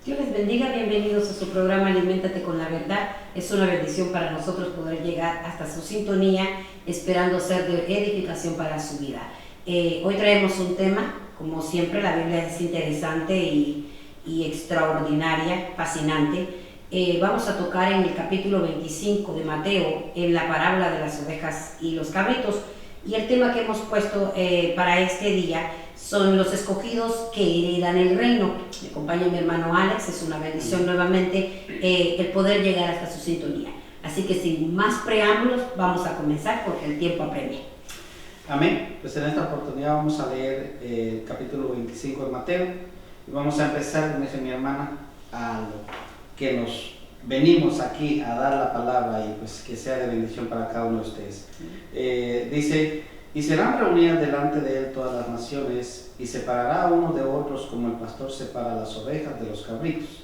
Dios les bendiga, bienvenidos a su programa Aliméntate con la Verdad. Es una bendición para nosotros poder llegar hasta su sintonía, esperando ser de edificación para su vida. Hoy traemos un tema, como siempre, la Biblia es interesante y extraordinaria, fascinante. Vamos a tocar en el capítulo 25 de Mateo, en la parábola de las ovejas y los cabritos. Y el tema que hemos puesto para este día son los escogidos que heredan el reino. Me acompaña mi hermano Alex, es una bendición nuevamente el poder llegar hasta su sintonía. Así que sin más preámbulos, vamos a comenzar porque el tiempo apremia. Amén. Pues en esta oportunidad vamos a leer el capítulo 25 de Mateo y vamos a empezar, como dice mi hermana, a lo que nos venimos aquí a dar la palabra y pues que sea de bendición para cada uno de ustedes. Dice: y serán reunidas delante de él todas las naciones, y separará a uno de otros como el pastor separa las ovejas de los cabritos.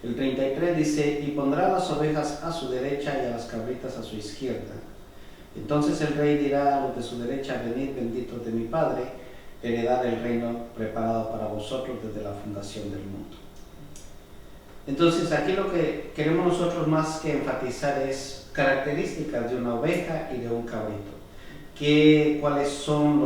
El 33 dice: y pondrá a las ovejas a su derecha y a las cabritas a su izquierda. Entonces el rey dirá a los de su derecha: venid, benditos de mi Padre, heredad el reino preparado para vosotros desde la fundación del mundo. Entonces aquí lo que queremos nosotros más que enfatizar es características de una oveja y de un cabrito. ¿Cuáles son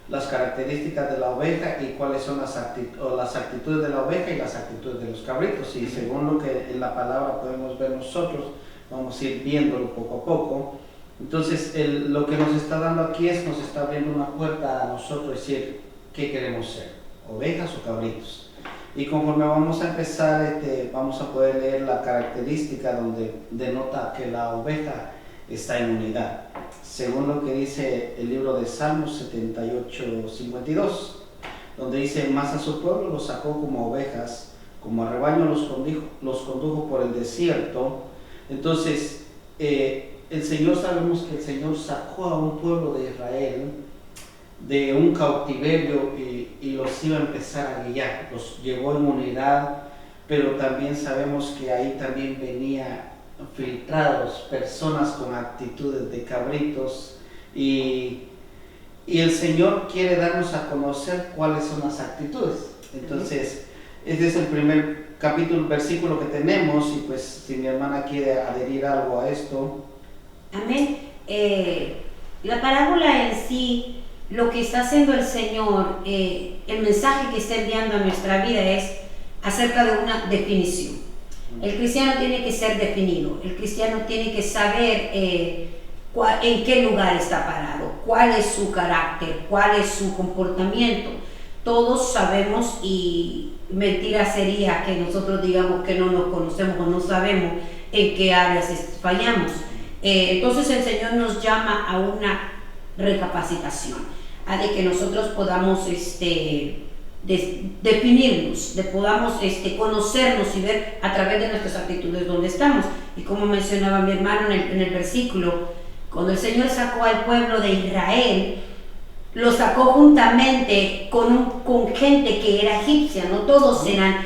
las características de la oveja y cuáles son las actitudes de la oveja y las actitudes de los cabritos? Y según lo que en la palabra podemos ver nosotros, vamos a ir viéndolo poco a poco. Entonces lo que nos está dando aquí nos está abriendo una puerta a nosotros decir qué queremos ser, ovejas o cabritos. Y conforme vamos a empezar, vamos a poder leer la característica donde denota que la oveja está en unidad, según lo que dice el libro de Salmos 78:52, donde dice: mas a su pueblo los sacó como ovejas, como a rebaño los condujo por el desierto. Entonces el Señor, sabemos que el Señor sacó a un pueblo de Israel de un cautiverio y los iba a empezar a guiar, los llevó en unidad, pero también sabemos que ahí también venía filtrados personas con actitudes de cabritos y el Señor quiere darnos a conocer cuáles son las actitudes. Entonces este es el primer versículo que tenemos y pues si mi hermana quiere adherir algo a esto. Amén. La parábola en sí, lo que está haciendo el Señor, el mensaje que está enviando a nuestra vida es acerca de una definición. El cristiano tiene que ser definido, el cristiano tiene que saber en qué lugar está parado, cuál es su carácter, cuál es su comportamiento. Todos sabemos, y mentira sería que nosotros digamos que no nos conocemos o no sabemos en qué áreas fallamos. Entonces el Señor nos llama a una recapacitación, a de que nosotros podamos definirnos, podamos conocernos y ver a través de nuestras actitudes dónde estamos. Y como mencionaba mi hermano en el versículo, cuando el Señor sacó al pueblo de Israel, lo sacó juntamente con gente que era egipcia. No todos eran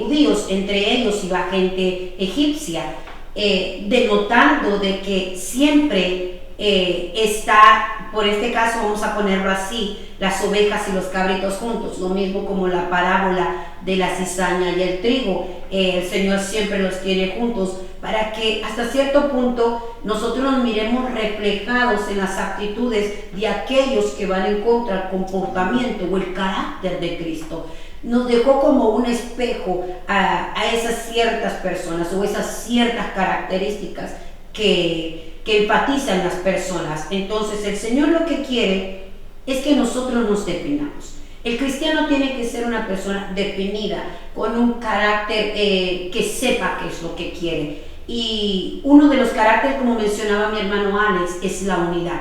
judíos, entre ellos iba gente egipcia, denotando de que siempre está, por este caso vamos a ponerlo así, las ovejas y los cabritos juntos, lo mismo como la parábola de la cizaña y el trigo. El Señor siempre los tiene juntos para que hasta cierto punto nosotros nos miremos reflejados en las actitudes de aquellos que van en contra del comportamiento o el carácter de Cristo. Nos dejó como un espejo a esas ciertas personas o esas ciertas características que empatizan las personas. Entonces el Señor lo que quiere es que nosotros nos definamos. El cristiano tiene que ser una persona definida, con un carácter que sepa qué es lo que quiere. Y uno de los caracteres, como mencionaba mi hermano Alex, es la unidad.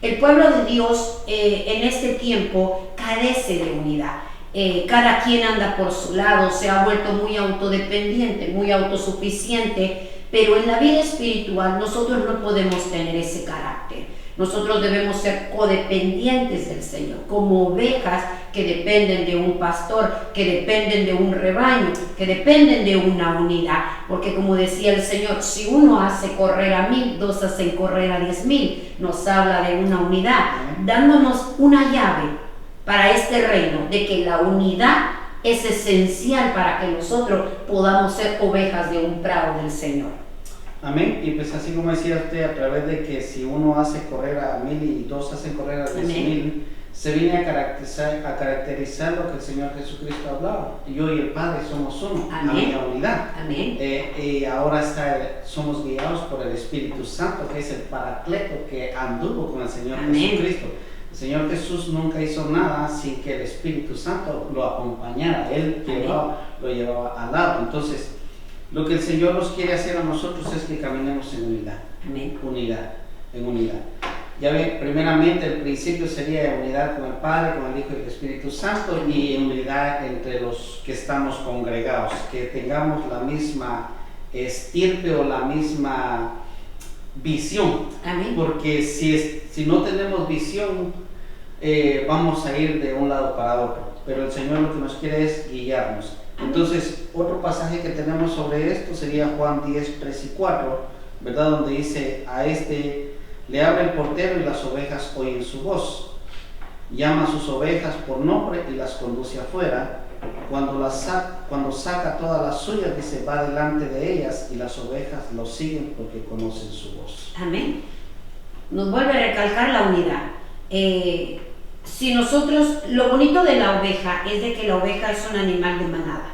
El pueblo de Dios en este tiempo carece de unidad. Cada quien anda por su lado, se ha vuelto muy autodependiente, muy autosuficiente. Pero en la vida espiritual nosotros no podemos tener ese carácter. Nosotros debemos ser codependientes del Señor, como ovejas que dependen de un pastor, que dependen de un rebaño, que dependen de una unidad. Porque como decía el Señor, si uno hace correr a 1000, dos hacen correr a 10,000. Nos habla de una unidad, dándonos una llave para este reino, de que la unidad es esencial para que nosotros podamos ser ovejas de un prado del Señor. Amén. Y pues así como decía usted, a través de que si uno hace correr a 1000 y dos hacen correr a 10,000, se viene a caracterizar lo que el Señor Jesucristo hablaba. Yo y el Padre somos uno, Amén. a unidad. Amén. Y ahora somos guiados por el Espíritu Santo, que es el Paracleto que anduvo con el Señor Jesucristo. El Señor Jesús nunca hizo nada sin que el Espíritu Santo lo acompañara. Él lo llevaba al lado. Entonces, lo que el Señor nos quiere hacer a nosotros es que caminemos en unidad. Amén. En unidad. Ya ven, primeramente el principio sería unidad con el Padre, con el Hijo y el Espíritu Santo, y unidad entre los que estamos congregados, que tengamos la misma estirpe o la misma visión. Amén. Porque si no tenemos visión, vamos a ir de un lado para otro, pero el Señor lo que nos quiere es guiarnos. Entonces, otro pasaje que tenemos sobre esto sería Juan 10, 3 y 4, ¿verdad? Donde dice, a este le abre el portero y las ovejas oyen su voz. Llama a sus ovejas por nombre y las conduce afuera. Cuando saca todas las suyas, dice, va delante de ellas y las ovejas lo siguen porque conocen su voz. Amén. Nos vuelve a recalcar la unidad. Si nosotros, lo bonito de la oveja es de que la oveja es un animal de manada.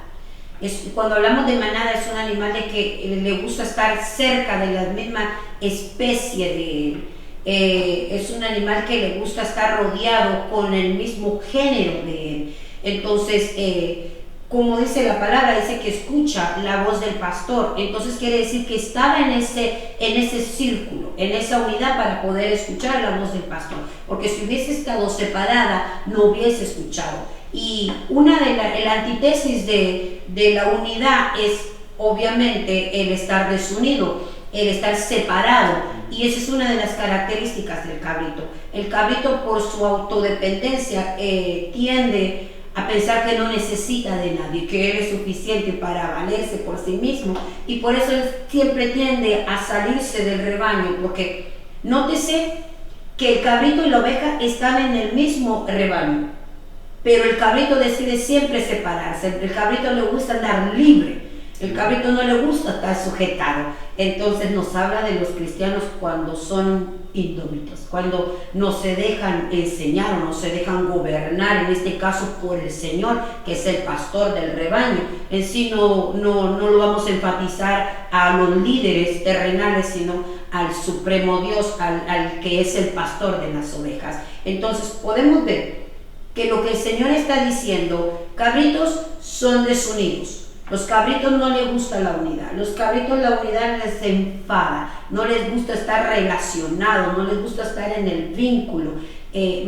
Cuando hablamos de manada es un animal de que le gusta estar cerca de la misma especie de él. Es un animal que le gusta estar rodeado con el mismo género de él. Entonces, como dice la palabra, dice que escucha la voz del pastor. Entonces quiere decir que estaba en ese círculo, en esa unidad para poder escuchar la voz del pastor. Porque si hubiese estado separada, no hubiese escuchado. Y una de la antítesis de la unidad es obviamente el estar desunido, el estar separado, y esa es una de las características del cabrito. El cabrito, por su autodependencia, tiende a pensar que no necesita de nadie, que él es suficiente para valerse por sí mismo, y por eso él siempre tiende a salirse del rebaño, porque nótese que el cabrito y la oveja están en el mismo rebaño, pero el cabrito decide siempre separarse. El cabrito le gusta andar libre, el cabrito no le gusta estar sujetado. Entonces nos habla de los cristianos cuando son indómitos, cuando no se dejan enseñar o no se dejan gobernar, en este caso por el Señor, que es el pastor del rebaño. En sí no lo vamos a enfatizar a los líderes terrenales, sino al supremo Dios, al que es el pastor de las ovejas. Entonces podemos ver que lo que el Señor está diciendo, cabritos son desunidos. Los cabritos no les gusta la unidad, los cabritos la unidad les enfada, no les gusta estar relacionados, no les gusta estar en el vínculo,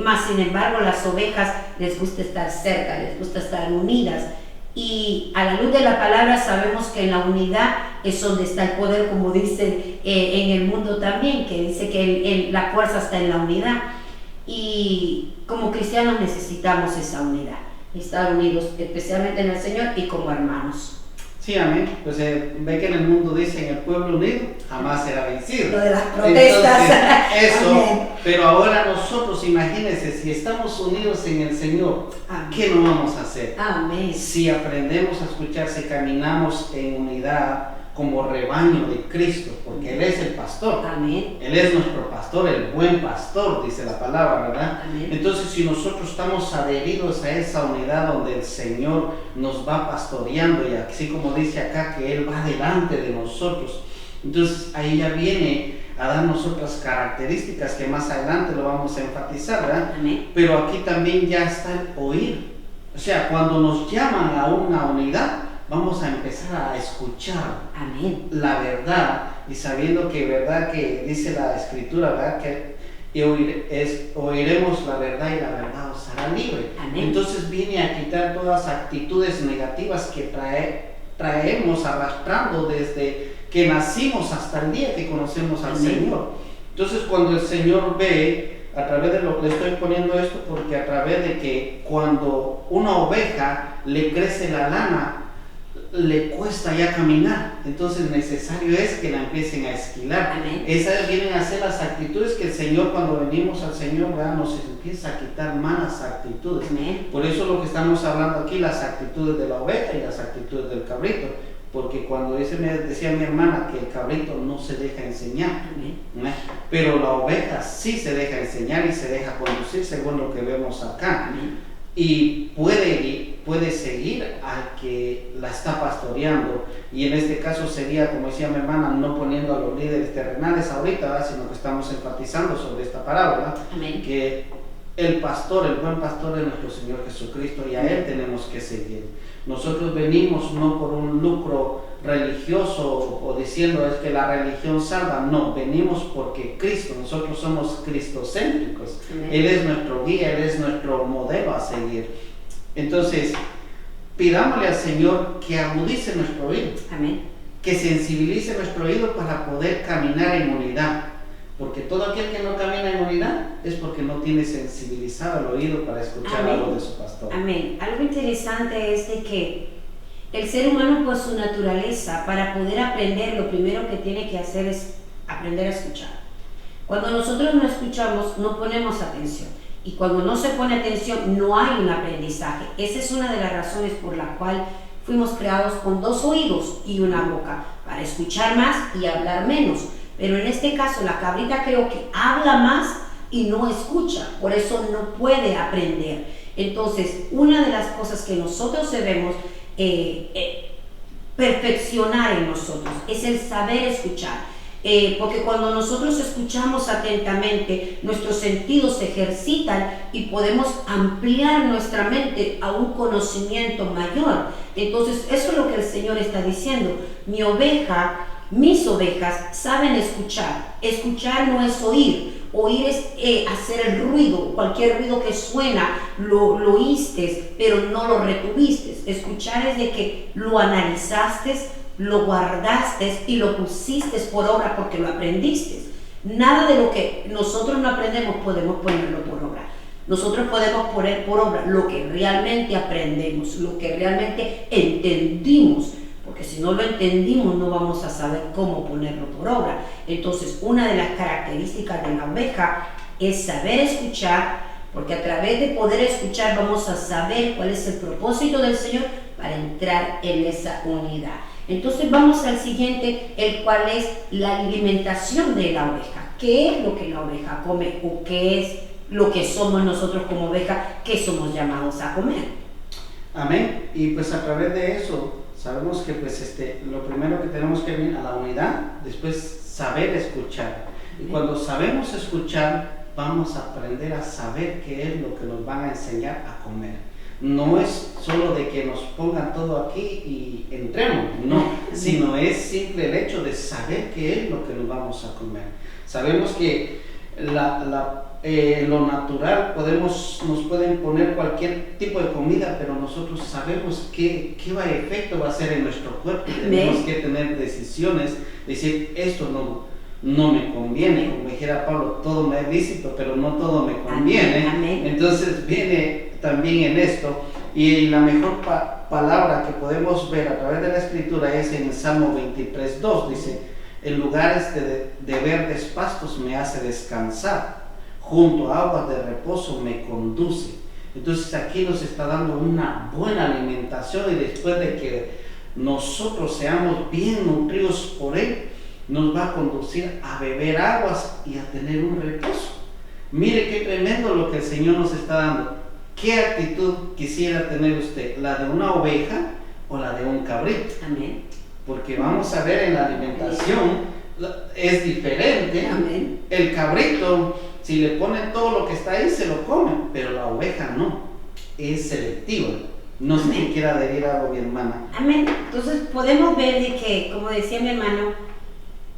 más sin embargo las ovejas les gusta estar cerca, les gusta estar unidas, y a la luz de la palabra sabemos que en la unidad es donde está el poder, como dicen en el mundo también, que dice que la fuerza está en la unidad, y como cristianos necesitamos esa unidad. Estar unidos especialmente en el Señor y como hermanos. Sí, amén. Pues ve que en el mundo dicen el pueblo unido jamás será vencido. Lo de las protestas. Entonces, eso, amén. Pero ahora nosotros, imagínense, si estamos unidos en el Señor, amén, ¿qué no vamos a hacer? Amén. Si aprendemos a escuchar, si caminamos en unidad como rebaño de Cristo, porque Él es el pastor. Amén. Él es nuestro pastor, el buen pastor, dice la palabra, ¿verdad? Amén. Entonces, si nosotros estamos adheridos a esa unidad donde el Señor nos va pastoreando, y así como dice acá que Él va delante de nosotros, entonces ahí ya viene a darnos otras características que más adelante lo vamos a enfatizar, ¿verdad? Amén. Pero aquí también ya está el oír. O sea, cuando nos llaman a una unidad, vamos a empezar a escuchar, amén, la verdad, y sabiendo que verdad que dice la Escritura, ¿verdad? Que oiremos la verdad y la verdad os hará libre. Amén. Entonces viene a quitar todas las actitudes negativas que traemos arrastrando desde que nacimos hasta el día que conocemos al, amén, Señor. Entonces cuando el Señor ve, a través de lo que le estoy poniendo esto, porque a través de que cuando una oveja le crece la lana, le cuesta ya caminar, entonces necesario es que la empiecen a esquilar. Amén. Esas vienen a ser las actitudes que el Señor, cuando venimos al Señor, ¿verdad?, nos empieza a quitar malas actitudes. Amén. Por eso lo que estamos hablando aquí, las actitudes de la oveja y las actitudes del cabrito, porque cuando decía mi hermana que el cabrito no se deja enseñar, Amén. pero la oveja sí se deja enseñar y se deja conducir, según lo que vemos acá. Amén. Y puede seguir al que la está pastoreando, y en este caso sería, como decía mi hermana, no poniendo a los líderes terrenales ahorita, ¿verdad?, sino que estamos enfatizando sobre esta parábola. Amén. Que el pastor, el buen pastor es nuestro Señor Jesucristo, y a Él tenemos que seguir. Nosotros venimos no por un lucro religioso o diciendo es que la religión salva, no, venimos porque Cristo, nosotros somos cristocéntricos. Amén. Él es nuestro guía, Él es nuestro modelo a seguir. Entonces, pidámosle al Señor que agudice nuestro oído, Amén. que sensibilice nuestro oído para poder caminar en unidad, porque todo aquel que no camina en unidad es porque no tiene sensibilizado el oído para escuchar Amén. algo de su pastor. Amén. Algo interesante es de que el ser humano, por su naturaleza, para poder aprender, lo primero que tiene que hacer es aprender a escuchar. Cuando nosotros no escuchamos, no ponemos atención. Y cuando no se pone atención, no hay un aprendizaje. Esa es una de las razones por la cual fuimos creados con 2 oídos y una boca, para escuchar más y hablar menos. Pero en este caso, la cabrita creo que habla más y no escucha, por eso no puede aprender. Entonces, una de las cosas que nosotros debemos perfeccionar en nosotros es el saber escuchar. Porque cuando nosotros escuchamos atentamente, nuestros sentidos se ejercitan y podemos ampliar nuestra mente a un conocimiento mayor. Entonces, eso es lo que el Señor está diciendo. Mis ovejas saben escuchar. Escuchar no es oír. Oír es hacer el ruido, cualquier ruido que suena, lo oíste, pero no lo retuviste. Escuchar es de que lo analizaste, lo guardaste y lo pusiste por obra porque lo aprendiste. Nada de lo que nosotros no aprendemos podemos ponerlo por obra. Nosotros podemos poner por obra lo que realmente aprendemos, lo que realmente entendimos. Porque si no lo entendimos no vamos a saber cómo ponerlo por obra. Entonces, una de las características de la oveja es saber escuchar, porque a través de poder escuchar vamos a saber cuál es el propósito del Señor para entrar en esa unidad. Entonces vamos al siguiente, el cual es la alimentación de la oveja. ¿Qué es lo que la oveja come o qué es lo que somos nosotros como oveja que somos llamados a comer? Amén. Y pues a través de eso sabemos que pues lo primero que tenemos que venir a la unidad, después saber escuchar. Y cuando sabemos escuchar, vamos a aprender a saber qué es lo que nos van a enseñar a comer. No es solo de que nos pongan todo aquí y entremos, no, sino es simple el hecho de saber qué es lo que nos vamos a comer. Sabemos que lo natural nos pueden poner cualquier tipo de comida, pero nosotros sabemos qué efecto va a hacer en nuestro cuerpo. Tenemos que tener decisiones, decir esto no me conviene, como dijera Pablo, todo me es lícito, pero no todo me conviene. Amén. Entonces viene también en esto, y la mejor palabra que podemos ver a través de la escritura es en el Salmo 23:2, dice: en lugares de verdes pastos me hace descansar, junto a aguas de reposo me conduce. Entonces aquí nos está dando una buena alimentación, y después de que nosotros seamos bien nutridos por Él, nos va a conducir a beber aguas y a tener un reposo. Mire qué tremendo lo que el Señor nos está dando. ¿Qué actitud quisiera tener usted? ¿La de una oveja o la de un cabrito? Amén. Porque vamos a ver en la alimentación es diferente. Amén. El cabrito, si le ponen todo lo que está ahí, se lo come, pero la oveja no, es selectiva. No sé si quiere adherir a algo, mi hermana. Amén. Entonces podemos ver de que, como decía mi hermano,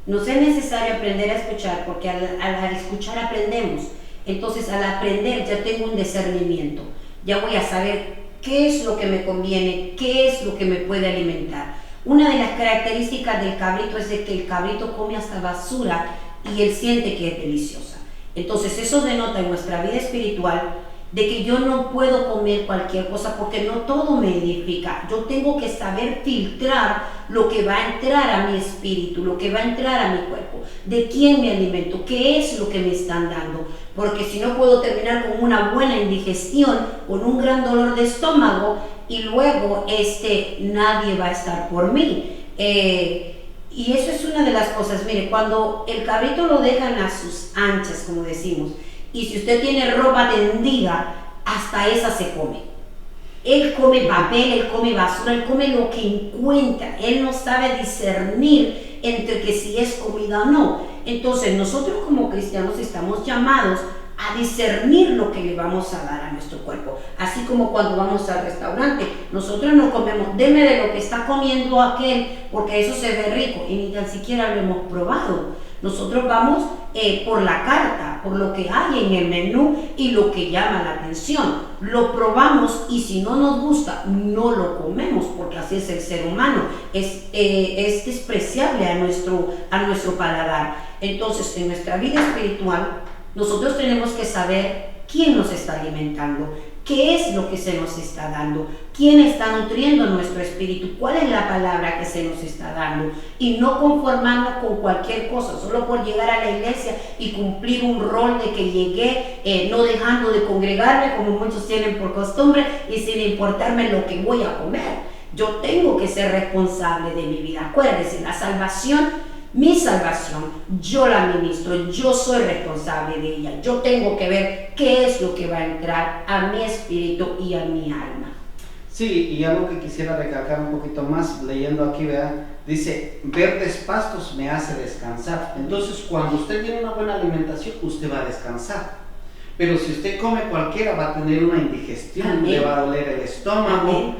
nos es necesario aprender a escuchar, porque al escuchar aprendemos. Entonces al aprender ya tengo un discernimiento, ya voy a saber qué es lo que me conviene, qué es lo que me puede alimentar. Una de las características del cabrito es de que el cabrito come hasta basura y él siente que es deliciosa. Entonces eso denota en nuestra vida espiritual de que yo no puedo comer cualquier cosa porque no todo me edifica. Yo tengo que saber filtrar lo que va a entrar a mi espíritu, lo que va a entrar a mi cuerpo, de quién me alimento, qué es lo que me están dando, porque si no puedo terminar con una buena indigestión, con un gran dolor de estómago y luego nadie va a estar por mí. Y eso es una de las cosas. Mire, cuando el cabrito lo dejan a sus anchas, como decimos, y si usted tiene ropa tendida, hasta esa se come. Él come papel, él come basura, él come lo que encuentra. Él no sabe discernir entre que si es comida o no. Entonces nosotros como cristianos estamos llamados a discernir lo que le vamos a dar a nuestro cuerpo. Así como cuando vamos al restaurante, nosotros no comemos, deme de lo que está comiendo aquel, porque eso se ve rico, y ni tan siquiera lo hemos probado. Nosotros vamos por la carta, por lo que hay en el menú y lo que llama la atención. Lo probamos y si no nos gusta, no lo comemos, porque así es el ser humano. Es despreciable a nuestro paladar. Entonces, en nuestra vida espiritual, nosotros tenemos que saber quién nos está alimentando, qué es lo que se nos está dando, quién está nutriendo nuestro espíritu, cuál es la palabra que se nos está dando, y no conformarnos con cualquier cosa, solo por llegar a la iglesia y cumplir un rol de que llegué no dejando de congregarme, como muchos tienen por costumbre, y sin importarme lo que voy a comer. Yo tengo que ser responsable de mi vida. Acuérdense, la salvación, mi salvación, yo la administro, yo soy responsable de ella. Yo tengo que ver qué es lo que va a entrar a mi espíritu y a mi alma. Sí, y algo que quisiera recalcar un poquito más, leyendo aquí, ¿verdad? Dice, verdes pastos me hace descansar. Entonces, cuando usted tiene una buena alimentación, usted va a descansar. Pero si usted come cualquiera, va a tener una indigestión, Amén. Le va a doler el estómago.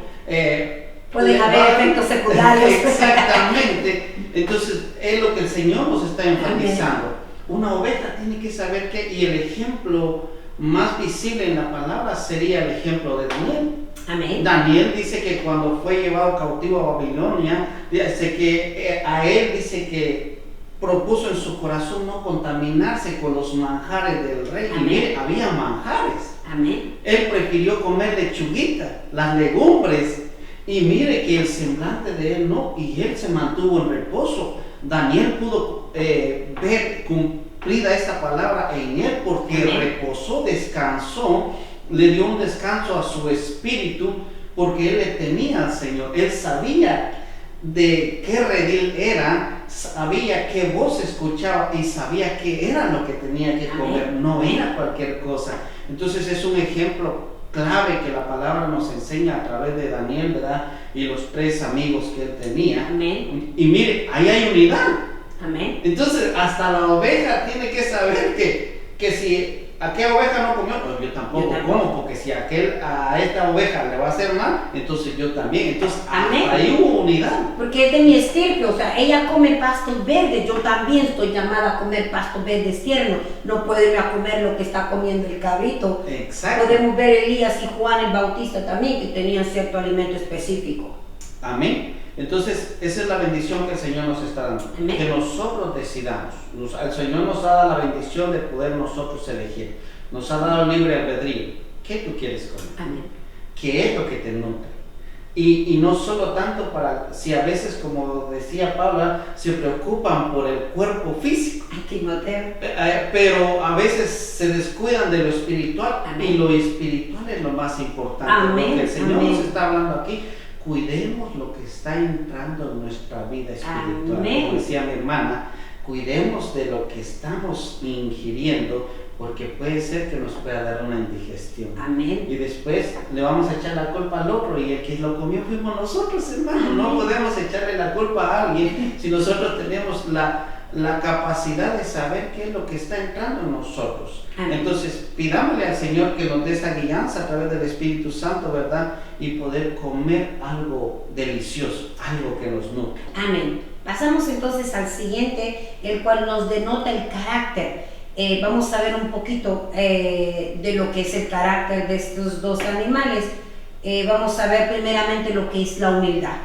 Pueden haber efectos secundarios. Exactamente. Entonces, es lo que el Señor nos está enfatizando. Amén. Una oveja tiene que saber que, y el ejemplo más visible en la palabra sería el ejemplo de Daniel. Amén. Daniel dice que cuando fue llevado cautivo a Babilonia, dice que a él dice que propuso en su corazón no contaminarse con los manjares del rey. Amén. Y mire, había manjares. Amén. Él prefirió comer lechuguita, las legumbres. Y mire que el semblante de él no, y él se mantuvo en reposo. Daniel pudo ver cumplida esta palabra en él, porque Amén. reposó, descansó, le dio un descanso a su espíritu, porque él le temía al Señor. Él sabía de qué redil era, sabía qué voz escuchaba y sabía qué era lo que tenía que comer. Amén. No era cualquier cosa. Entonces es un ejemplo clave que la palabra nos enseña a través de Daniel, ¿verdad? Y los 3 amigos que él tenía. Amén. Y mire, ahí hay unidad. Amén. Entonces, hasta la oveja tiene que saber que si aquella oveja no comió, pues yo tampoco como, porque si a esta oveja le va a hacer mal, entonces yo también. Entonces, Amén. ahí hubo unidad. Porque es de mi estirpe, o sea, ella come pastos verdes, yo también estoy llamada a comer pastos verdes tiernos. No puedo irme a comer lo que está comiendo el cabrito. Exacto. Podemos ver Elías y Juan el Bautista también, que tenían cierto alimento específico. Amén. Entonces, esa es la bendición que el Señor nos está dando. Amén. Que nosotros decidamos. El Señor nos ha dado la bendición de poder nosotros elegir. Nos ha dado libre albedrío. ¿Qué tú quieres comer? Amén. ¿Qué es lo que te nutre? Y no solo tanto para, si a veces, como decía Paula, se preocupan por el cuerpo físico. Timoteo. Pero a veces se descuidan de lo espiritual. Amén. Y lo espiritual es lo más importante. Amén. Lo que el Señor Amén. nos está hablando aquí. Cuidemos lo que está entrando en nuestra vida espiritual. Amén. Como decía mi hermana, cuidemos de lo que estamos ingiriendo, porque puede ser que nos pueda dar una indigestión. Amén. Y después le vamos a echar la culpa al otro, y el que lo comió fuimos nosotros, hermano. Amén. No podemos echarle la culpa a alguien si nosotros tenemos la capacidad de saber qué es lo que está entrando en nosotros. Amén. Entonces, pidámosle al Señor que nos dé esa guianza a través del Espíritu Santo, ¿verdad? Y poder comer algo delicioso, algo que nos nutre. Amén. Pasamos entonces al siguiente, el cual nos denota el carácter. Vamos a ver un poquito de lo que es el carácter de estos 2 animales. Vamos a ver primeramente lo que es la humildad.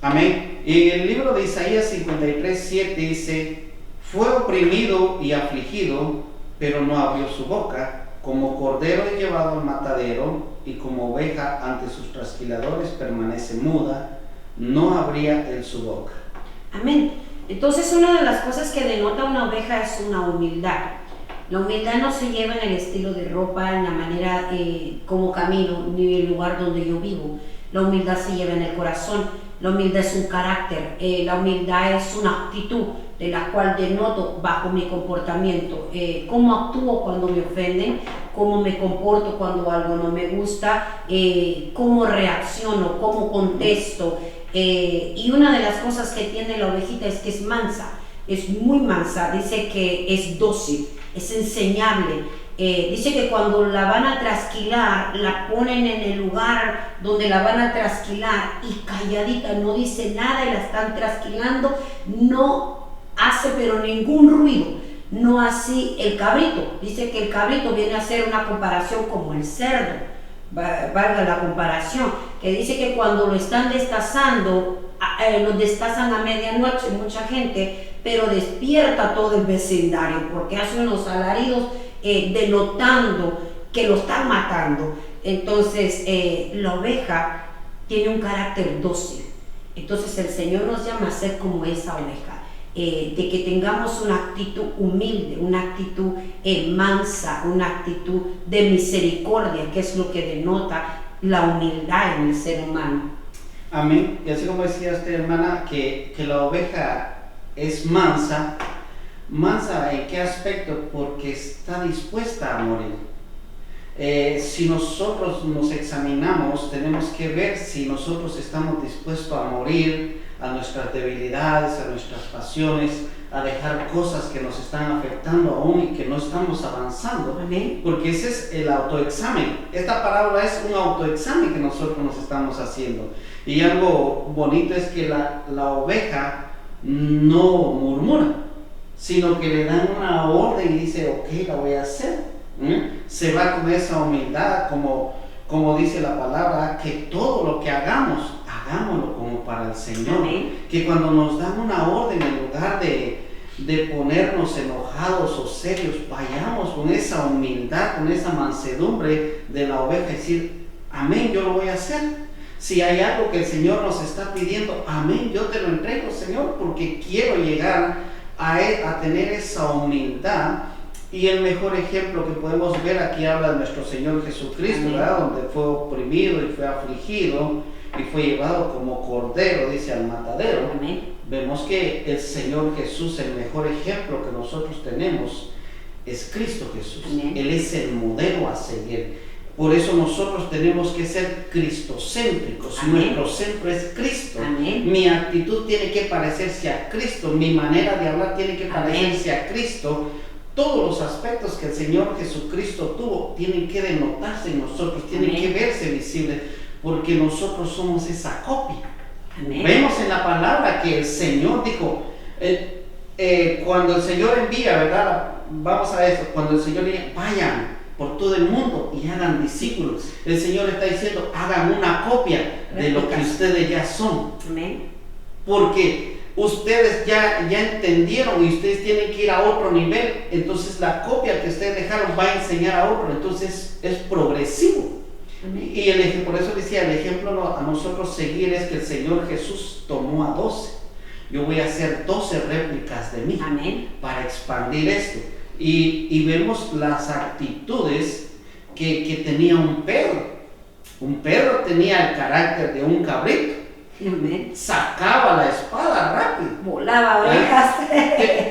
Amén. Y en el libro de Isaías 53:7 dice: fue oprimido y afligido, pero no abrió su boca, como cordero es llevado al matadero y como oveja ante sus trasquiladores permanece muda, no abría él su boca. Amén. Entonces una de las cosas que denota una oveja es una humildad. La humildad no se lleva en el estilo de ropa, en la manera como camino, ni en el lugar donde yo vivo. La humildad se lleva en el corazón. La humildad es un carácter. La humildad es una actitud de la cual denoto bajo mi comportamiento. Cómo actúo cuando me ofenden, cómo me comporto cuando algo no me gusta, cómo reacciono, cómo contesto. Y una de las cosas que tiene la ovejita es que es mansa, es muy mansa. Dice que es dócil, es enseñable. Dice que cuando la van a trasquilar, la ponen en el lugar donde la van a trasquilar y calladita, no dice nada y la están trasquilando, no hace pero ningún ruido, no así el cabrito. Dice que el cabrito viene a hacer una comparación como el cerdo, valga la comparación, que dice que cuando lo están destazando, lo destazan a medianoche mucha gente, pero despierta todo el vecindario porque hace unos alaridos denotando que lo están matando. Entonces la oveja tiene un carácter dócil. Entonces el Señor nos llama a ser como esa oveja, de que tengamos una actitud humilde, una actitud mansa, una actitud de misericordia, que es lo que denota la humildad en el ser humano. Amén. Y así como decía usted, hermana, que la oveja es mansa. ¿Mansa en qué aspecto? Porque está dispuesta a morir. Si nosotros nos examinamos, tenemos que ver si nosotros estamos dispuestos a morir a nuestras debilidades, a nuestras pasiones, a dejar cosas que nos están afectando aún y que no estamos avanzando. Amén. Porque ese es el autoexamen. Esta parábola es un autoexamen que nosotros nos estamos haciendo. Y algo bonito es que la oveja no murmura, sino que le dan una orden y dice, ok, la voy a hacer. Se va con esa humildad, como dice la palabra, que todo lo que hagamos, hagámoslo como para el Señor. Amén. Que cuando nos dan una orden, en lugar de ponernos enojados o serios, vayamos con esa humildad, con esa mansedumbre de la oveja y decir, amén, yo lo voy a hacer. Si hay algo que el Señor nos está pidiendo, amén, yo te lo entrego, Señor, porque quiero llegar a tener esa humildad. Y el mejor ejemplo que podemos ver aquí habla de nuestro Señor Jesucristo, ¿verdad? Donde fue oprimido y fue afligido y fue llevado como cordero, dice, al matadero. Amén. Vemos que el Señor Jesús, el mejor ejemplo que nosotros tenemos es Cristo Jesús. Amén. Él es el modelo a seguir. Por eso nosotros tenemos que ser cristocéntricos. Amén. Nuestro centro es Cristo. Amén. Mi actitud tiene que parecerse a Cristo. Mi manera de hablar tiene que parecerse a Cristo. Todos los aspectos que el Señor Jesucristo tuvo tienen que denotarse en nosotros, tienen Amén. que verse visibles, porque nosotros somos esa copia. Amén. Vemos en la palabra que el Señor dijo, cuando el Señor envía, ¿verdad? Vamos a eso, cuando el Señor dice, vayan por todo el mundo y hagan discípulos. El Señor está diciendo, hagan una copia de lo que ustedes ya son. Amén. Porque ustedes ya entendieron y ustedes tienen que ir a otro nivel. Entonces la copia que ustedes dejaron va a enseñar a otro. Entonces es progresivo. Amén. Y por eso decía, el ejemplo a nosotros seguir es que el Señor Jesús tomó a 12. Yo voy a hacer 12 réplicas de mí. Amén. Para expandir esto. Y vemos las actitudes que tenía un perro. Un perro tenía el carácter de un cabrito. Amén. Sacaba la espada rápido. Volaba orejas.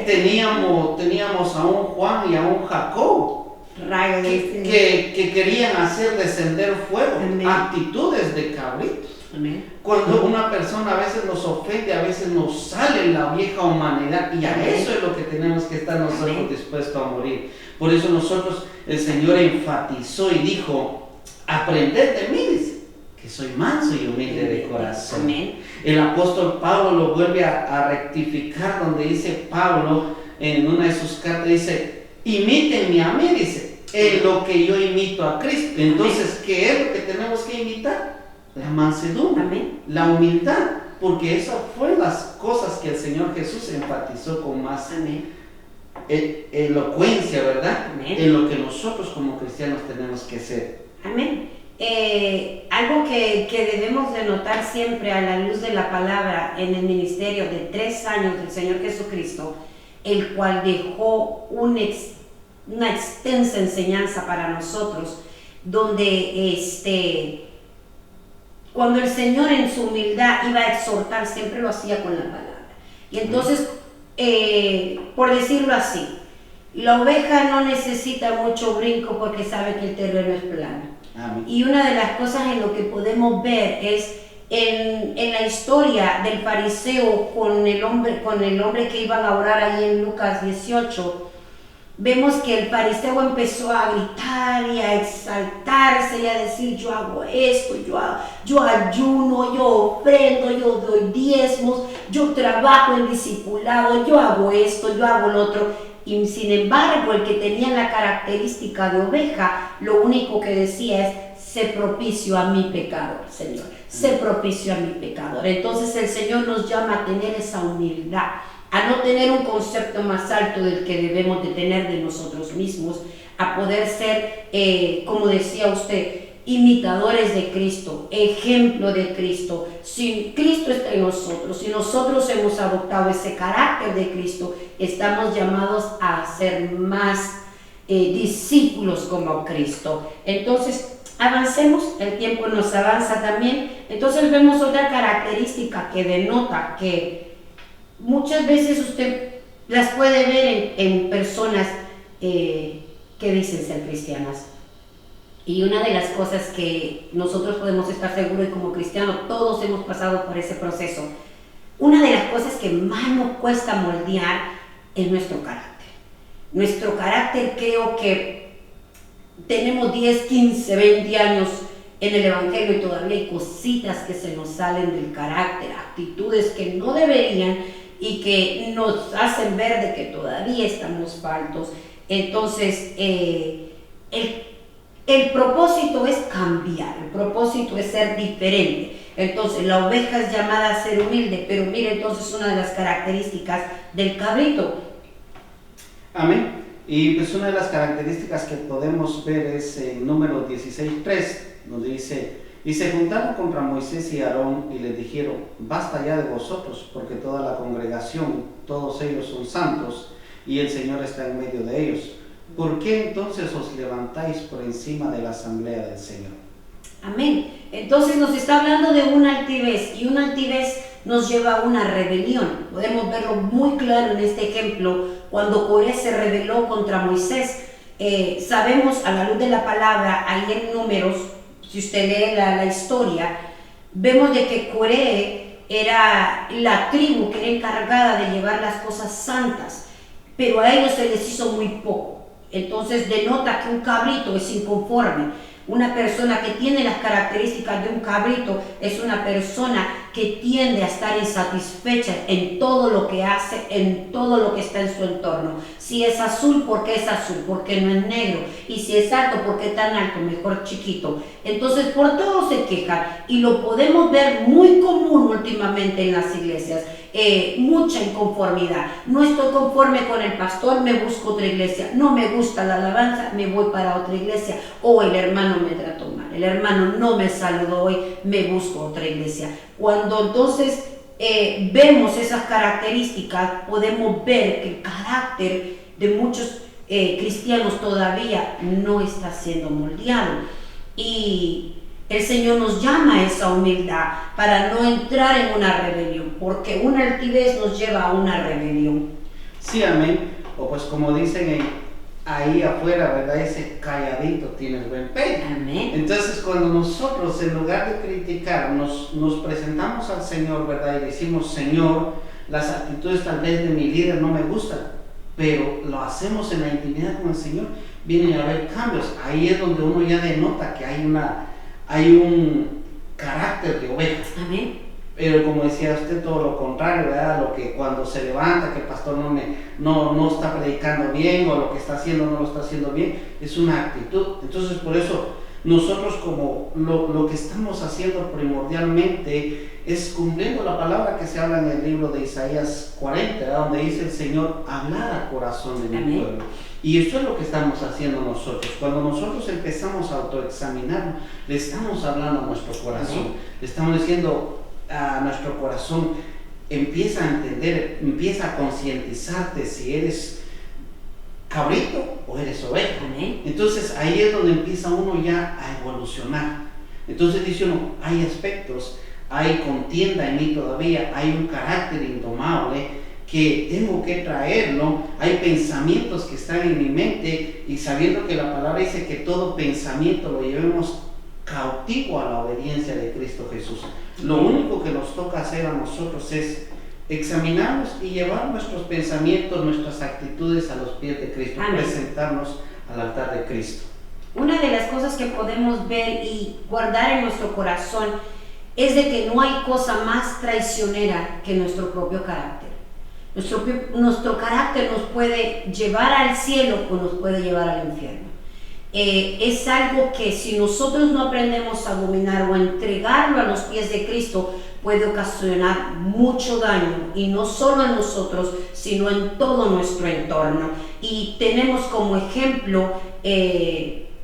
Teníamos a un Juan y a un Jacob Rayo que querían hacer descender fuego. Amén. Actitudes de cabritos. Amén. Cuando una persona a veces nos ofende, a veces nos sale la vieja humanidad, y a Amén. eso es lo que tenemos que estar nosotros Amén. dispuestos a morir. Por eso nosotros, el Señor enfatizó y dijo, aprended de mí, dice, que soy manso y humilde de corazón. Amén. El apóstol Pablo lo vuelve a rectificar, donde dice Pablo en una de sus cartas, dice, imítenme a mí, dice, en lo que yo imito a Cristo. Entonces, ¿qué es lo que tenemos que imitar? La mansedumbre. Amén. La humildad, porque esas fueron las cosas que el Señor Jesús enfatizó con más Amén. elocuencia, ¿verdad? Amén. En lo que nosotros como cristianos tenemos que ser. Amén. Algo que debemos de notar siempre a la luz de la palabra en el ministerio de 3 años del Señor Jesucristo, el cual dejó una extensa enseñanza para nosotros, donde cuando el Señor en su humildad iba a exhortar, siempre lo hacía con la palabra. Y entonces, por decirlo así, la oveja no necesita mucho brinco porque sabe que el terreno es plano. Amén. Y una de las cosas en lo que podemos ver es en la historia del fariseo con el hombre que iban a orar ahí en Lucas 18. Vemos que el fariseo empezó a gritar y a exaltarse y a decir: yo hago esto, yo ayuno, yo ofrendo, yo doy diezmos, yo trabajo en discipulado, yo hago esto, yo hago lo otro. Y sin embargo, el que tenía la característica de oveja, lo único que decía es: sé propicio a mi pecador, Señor, sé propicio a mi pecador. Entonces el Señor nos llama a tener esa humildad, a no tener un concepto más alto del que debemos de tener de nosotros mismos, a poder ser, como decía usted, imitadores de Cristo, ejemplo de Cristo. Si Cristo está en nosotros, si nosotros hemos adoptado ese carácter de Cristo, estamos llamados a ser más discípulos como Cristo. Entonces, avancemos, el tiempo nos avanza también. Entonces vemos otra característica que denota que muchas veces usted las puede ver en personas que dicen ser cristianas. Y una de las cosas que nosotros podemos estar seguros, y como cristianos todos hemos pasado por ese proceso, una de las cosas que más nos cuesta moldear es nuestro carácter. Nuestro carácter, creo que tenemos 10, 15, 20 años en el Evangelio y todavía hay cositas que se nos salen del carácter, actitudes que no deberían y que nos hacen ver de que todavía estamos faltos. Entonces, el propósito es cambiar, el propósito es ser diferente. Entonces, la oveja es llamada a ser humilde, pero mire entonces una de las características del cabrito. Amén. Y pues una de las características que podemos ver es en Números 16:3, donde dice: y se juntaron contra Moisés y Aarón y les dijeron: basta ya de vosotros, porque toda la congregación, todos ellos son santos, y el Señor está en medio de ellos. ¿Por qué entonces os levantáis por encima de la asamblea del Señor? Amén. Entonces nos está hablando de una altivez, y una altivez nos lleva a una rebelión. Podemos verlo muy claro en este ejemplo, cuando Coré se rebeló contra Moisés. Sabemos a la luz de la palabra, ahí en Números, si usted lee la historia, vemos de que Coré era la tribu que era encargada de llevar las cosas santas, pero a ellos se les hizo muy poco. Entonces denota que un cabrito es inconforme. Una persona que tiene las características de un cabrito es una persona que tiende a estar insatisfecha en todo lo que hace, en todo lo que está en su entorno. Si es azul, ¿por qué es azul? Porque no es negro. Y si es alto, ¿por qué tan alto? Mejor chiquito. Entonces por todo se quejan, y lo podemos ver muy común últimamente en las iglesias. Mucha inconformidad. No estoy conforme con el pastor, me busco otra iglesia. No me gusta la alabanza, me voy para otra iglesia. O el hermano me trató mal, el hermano no me saludó hoy, me busco otra iglesia. Cuando entonces vemos esas características, podemos ver que el carácter de muchos cristianos todavía no está siendo moldeado. Y el Señor nos llama a esa humildad para no entrar en una rebelión, porque una altivez nos lleva a una rebelión. Sí, amén. O pues como dicen ahí afuera, ¿verdad? Ese calladito tiene buen pecho. Amén. Entonces cuando nosotros, en lugar de criticar, nos presentamos al Señor, ¿verdad? Y decimos: Señor, las actitudes tal vez de mi líder no me gustan, pero lo hacemos en la intimidad con el Señor, vienen a haber cambios. Ahí es donde uno ya denota que hay un carácter de oveja. Amén. Pero como decía usted, todo lo contrario, ¿verdad? Lo que cuando se levanta, que el pastor no está predicando bien, o lo que está haciendo no lo está haciendo bien, es una actitud. Entonces por eso nosotros, como lo que estamos haciendo primordialmente es cumpliendo la palabra que se habla en el libro de Isaías 40, donde dice el Señor, hablar al corazón de mi pueblo. Y esto es lo que estamos haciendo nosotros. Cuando nosotros empezamos a autoexaminarnos, le estamos hablando a nuestro corazón. Le estamos diciendo a nuestro corazón, empieza a entender, empieza a concientizarte si eres cabrito o eres oveja. Entonces ahí es donde empieza uno ya a evolucionar. Entonces dice uno, hay aspectos, hay contienda en mí todavía, hay un carácter indomable que tengo que traerlo, hay pensamientos que están en mi mente, y sabiendo que la palabra dice que todo pensamiento lo llevemos cautivo a la obediencia de Cristo Jesús. Lo único que nos toca hacer a nosotros es examinarnos y llevar nuestros pensamientos, nuestras actitudes a los pies de Cristo, presentarnos al altar de Cristo. Una de las cosas que podemos ver y guardar en nuestro corazón es de que no hay cosa más traicionera que nuestro propio carácter. Nuestro carácter nos puede llevar al cielo o nos puede llevar al infierno. Es algo que si nosotros no aprendemos a dominar o a entregarlo a los pies de Cristo, puede ocasionar mucho daño, y no solo en nosotros, sino en todo nuestro entorno. Y tenemos como ejemplo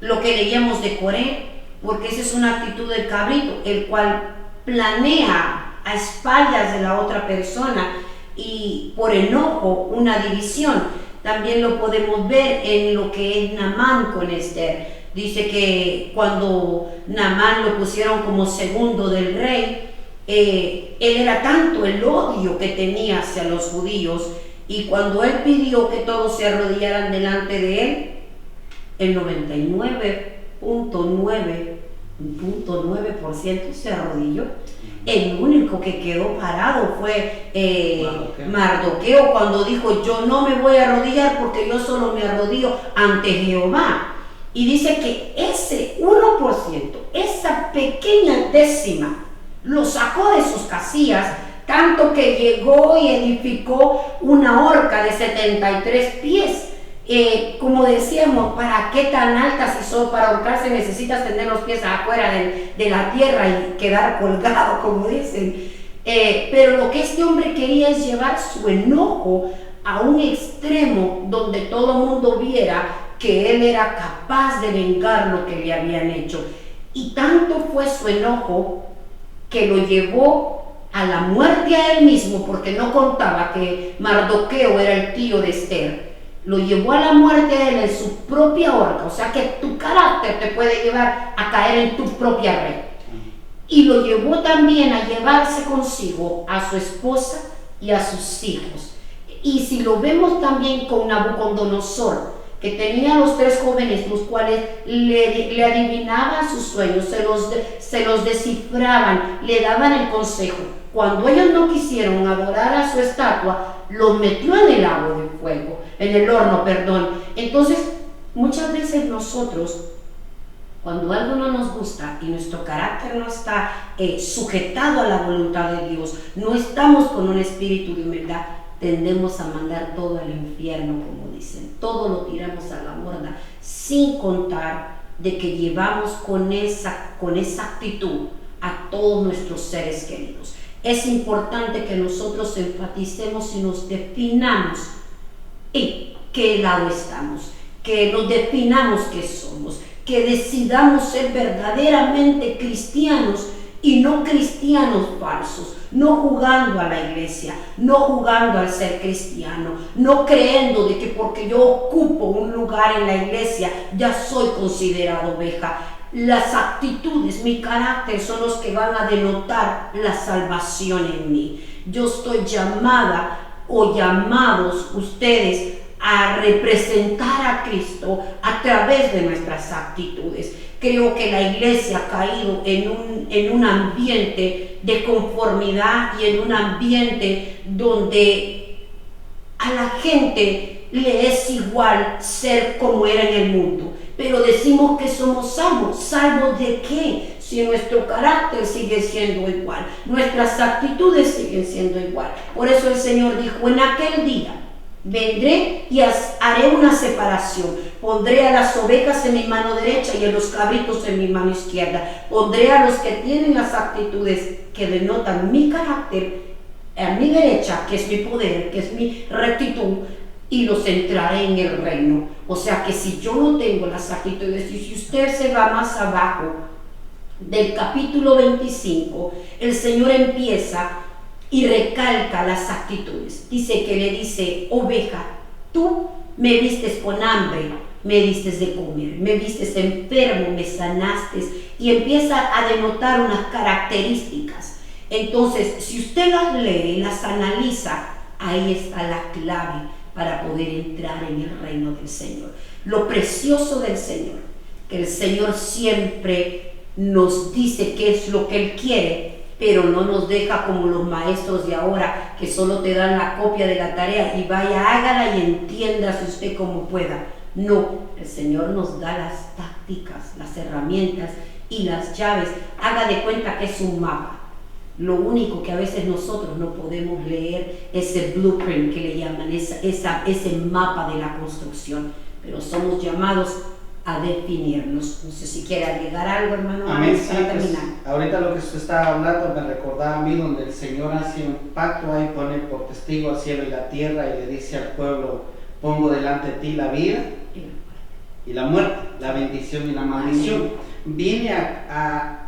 lo que leíamos de Coré, porque esa es una actitud del cabrito, el cual planea a espaldas de la otra persona y por enojo una división. También lo podemos ver en lo que es Naamán con Esther. Dice que cuando Naamán lo pusieron como segundo del rey, él era tanto el odio que tenía hacia los judíos, y cuando él pidió que todos se arrodillaran delante de él, el 99.9% se arrodilló. El único que quedó parado fue Mardoqueo, cuando dijo: yo no me voy a arrodillar porque yo solo me arrodillo ante Jehová. Y dice que ese 1%, esa pequeña décima, lo sacó de sus casillas, tanto que llegó y edificó una horca de 73 pies. Como decíamos, ¿para qué tan alta? Si solo para ahorcarse necesitas tener los pies afuera de la tierra y quedar colgado, como dicen. Pero lo que este hombre quería es llevar su enojo a un extremo donde todo el mundo viera que él era capaz de vengar lo que le habían hecho. Y tanto fue su enojo que lo llevó a la muerte a él mismo, porque no contaba que Mardoqueo era el tío de Esther. Lo llevó a la muerte a él en su propia horca. O sea que tu carácter te puede llevar a caer en tu propia red. Y lo llevó también a llevarse consigo a su esposa y a sus hijos. Y si lo vemos también con Nabucodonosor, que tenía a los 3 jóvenes, los cuales le adivinaban sus sueños, se los descifraban, le daban el consejo. Cuando ellos no quisieron adorar a su estatua, los metió en el agua de fuego, en el horno, perdón. Entonces, muchas veces nosotros, cuando algo no nos gusta y nuestro carácter no está sujetado a la voluntad de Dios, no estamos con un espíritu de humildad, tendemos a mandar todo al infierno, como dicen. Todo lo tiramos a la borda, sin contar de que llevamos con esa actitud a todos nuestros seres queridos. Es importante que nosotros enfaticemos y nos definamos en qué lado estamos, que nos definamos qué somos, que decidamos ser verdaderamente cristianos y no cristianos falsos, no jugando a la iglesia, no jugando al ser cristiano, no creyendo de que porque yo ocupo un lugar en la iglesia ya soy considerado oveja. Las actitudes, mi carácter son los que van a denotar la salvación en mí. Yo estoy llamada o llamados ustedes a representar a Cristo a través de nuestras actitudes. Creo que la iglesia ha caído en un ambiente de conformidad y en un ambiente donde a la gente le es igual ser como era en el mundo. Pero decimos que somos salvos. ¿Salvos de qué? Si nuestro carácter sigue siendo igual, nuestras actitudes siguen siendo igual. Por eso el Señor dijo: en aquel día vendré y haré una separación. Pondré a las ovejas en mi mano derecha y a los cabritos en mi mano izquierda. Pondré a los que tienen las actitudes que denotan mi carácter a mi derecha, que es mi poder, que es mi rectitud, y los entraré en el reino. O sea que si yo no tengo las actitudes, y si usted se va más abajo del capítulo 25, el Señor empieza y recalca las actitudes. Dice que le dice: oveja, tú me vistes con hambre, me vistes de comer, me vistes enfermo, me sanaste, y empieza a denotar unas características. Entonces, si usted las lee y las analiza, ahí está la clave para poder entrar en el reino del Señor. Lo precioso del Señor, que el Señor siempre nos dice qué es lo que Él quiere, pero no nos deja como los maestros de ahora, que solo te dan la copia de la tarea y vaya, hágala y entiéndase usted como pueda. No, el Señor nos da las tácticas, las herramientas y las llaves. Haga de cuenta que es un mapa. Lo único que a veces nosotros no podemos leer es el blueprint que le llaman, ese mapa de la construcción, pero somos llamados a definirnos. No sé si quiere agregar algo, hermano. Amén. Sí, pues, ahorita lo que usted estaba hablando me recordaba a mí, donde el Señor hace un pacto ahí, pone por testigo al cielo y la tierra, y le dice al pueblo: pongo delante de ti la vida y la muerte, la bendición y la maldición. Amén. Viene a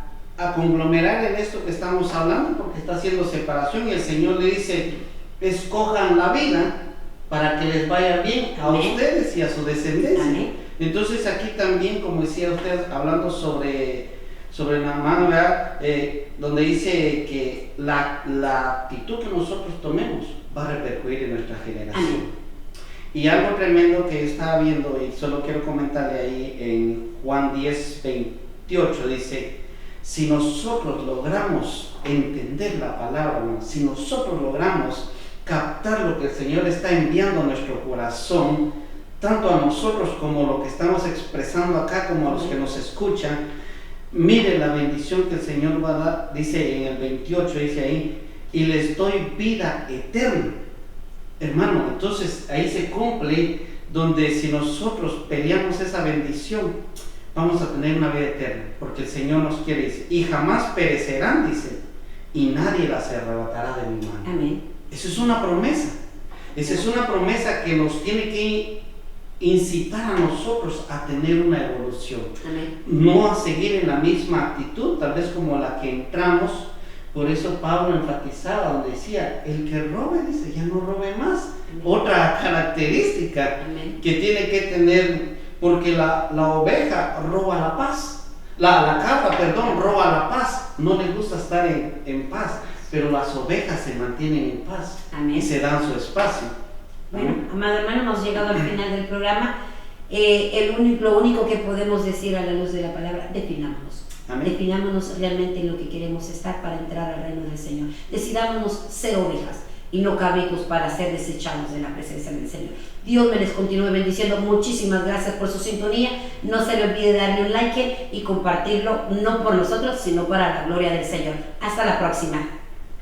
conglomerar en esto que estamos hablando, porque está haciendo separación, y el Señor le dice: escojan la vida para que les vaya bien a Amén. Ustedes y a su descendencia. Amén. Entonces aquí también, como decía usted, hablando sobre Naamán, ¿verdad? Donde dice que la actitud que nosotros tomemos va a repercutir en nuestra generación. Amén. Y algo tremendo que estaba viendo, y solo quiero comentarle ahí en Juan 10:28, dice: si nosotros logramos entender la palabra, si nosotros logramos captar lo que el Señor está enviando a nuestro corazón, tanto a nosotros como lo que estamos expresando acá, como a los que nos escuchan, mire la bendición que el Señor va a dar. Dice en el 28, dice ahí: y les doy vida eterna. Hermano, entonces ahí se cumple, donde si nosotros peleamos esa bendición, vamos a tener una vida eterna, porque el Señor nos quiere, dice, y jamás perecerán, dice, y nadie las arrebatará de mi mano. Amén. Eso es una promesa. Esa es una promesa que nos tiene que incitar a nosotros a tener una evolución. Amén. No a seguir en la misma actitud, tal vez como la que entramos. Por eso Pablo enfatizaba, donde decía: el que robe, dice, ya no robe más. Amén. Otra característica Amén. Que tiene que tener, porque la oveja roba la paz, la cabra, perdón, roba la paz, no le gusta estar en paz, pero las ovejas se mantienen en paz. Amén. Y se dan su espacio. Bueno, amado hermano, hemos llegado al final del programa. Lo único que podemos decir a la luz de la palabra: definámonos. Amén. Definámonos realmente en lo que queremos estar para entrar al reino del Señor. Decidámonos ser ovejas y no cabritos para ser desechados de la presencia del Señor. Dios me les continúe bendiciendo. Muchísimas gracias por su sintonía. No se le olvide darle un like y compartirlo, no por nosotros, sino para la gloria del Señor. Hasta la próxima.